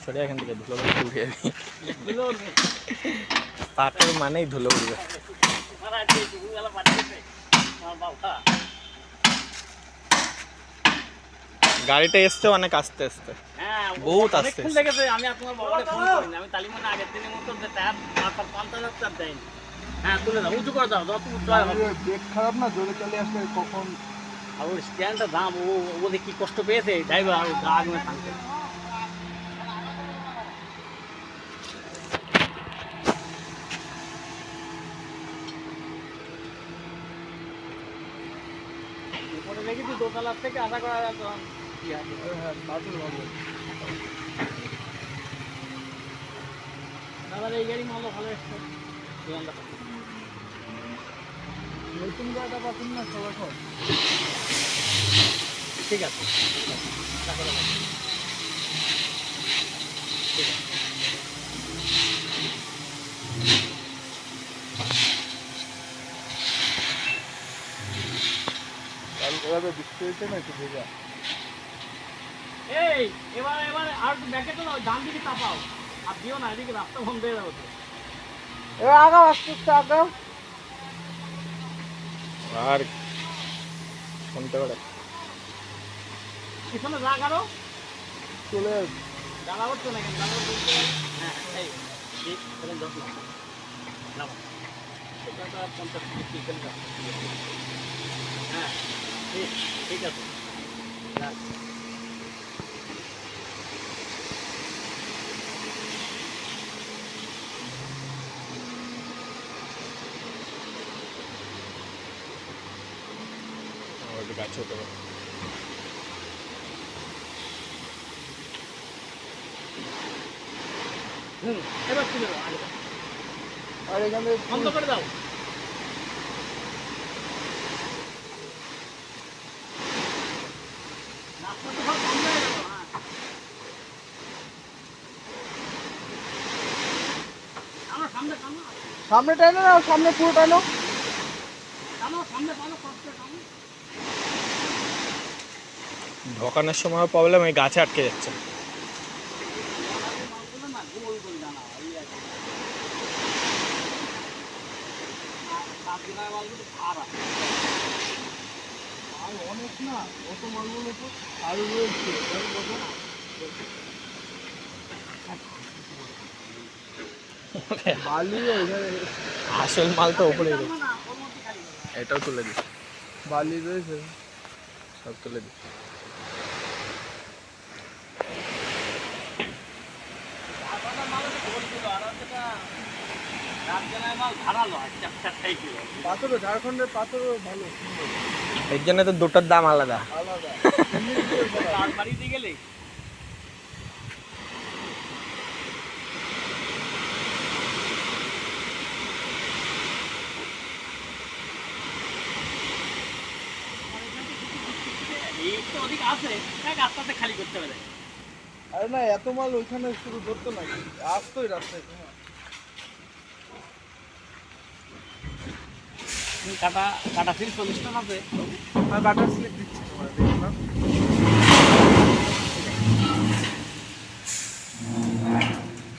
সরে এখান থেকে ধুলো উড়িয়ে দিই। পাটের মানেই ধুলো উড়বে। গাড়িটা এসছে অনেক আস্তে আস্তে, বহুত আস্তে। আমি আপনার বাবাকে ফোন করিনি, আমি তালি মানে আগের দিনের মতো টায়ার দেয়নি। হ্যাঁ তুলে দাও, উঁচু করে দাও, যত উঁচু হয় হবে। ব্রেক খারাপ না, জোরে চলে আসলে কখন আর ওর স্ট্যান্ডটা দাম, ও কি কষ্ট পেয়েছে ড্রাইভার, আর গা আগুনে থাকবে। উপরে দেখেছি দোতলার থেকে আশা করা যায় তখন কি আছে। হ্যাঁ তাড়াতাড়ি ভালো। দাদার এই গাড়ি মালও ভালো এসছে। নতুন গাড়িটা পাচ্ছেন না সব এখন? ঠিক আছে, টাকা দাও। ঠিক আছে। কাল এভাবে বৃষ্টি হয়েছে না, একটু ভেজা। এই এবারে আর একটু ব্যাকে তো ডান দিকে চাপাও, আর দিও না, এদিকে রাস্তা বন্ধ হয়ে যাবে তো। এবার আগাও, আস্তে আস্তে আগাও। আর শুনতে পারে পিছনে রাগ আরো চলে ডালা উঠছে না কেন, ডালা উঠছে। হ্যাঁ এই ঠিক সেখানে 10 লাখ নাও, সেটা তো 50 কি করে যাবে। হ্যাঁ ঠিক, ঠিক আছে রাখ। গাছ হতে পারে। এবার তুলে দাও, আগে আর এখানে বন্ধ করে দাও। রাস্তা তো সব বন্ধ হয়ে গেল। হ্যাঁ আমার সামনে টানো, সামনে টানো না, সামনে পুরো টানো। টানো সামনে, টানো কষ্ট টানো। ঢোকানোর সময় প্রবলেম, এই গাছে আটকে যাচ্ছে। না গোল গোল জানা এই আছে। আর মালগুলো খারাপ আর অনেক না, অত মালগুলো তো আরো রয়েছে। বালি ওইখানে, আসল মাল তো উপরেই রয়েছে। না ওর মধ্যে খালি এটাও তুলে দিস, বালি রয়েছে। সব তুলে দিস। পাথরও, ঝাড়খণ্ডের পাথরও ভালো সুন্দর, এর জন্য তো দুটোর দাম আলাদা। আলাদা। বাড়িতে গেলে অধিক আছে, রাস্তাতে খালি করতে পারে। আরে না, এত মাল ওইখানে শুরু ধরতো নাকি, আসতোই রাস্তায় তোমার। কাটা কাটা ফিল 40 টাকা আছে। আর বাটার স্লিপ দিচ্ছি তোমার, দেখলাম।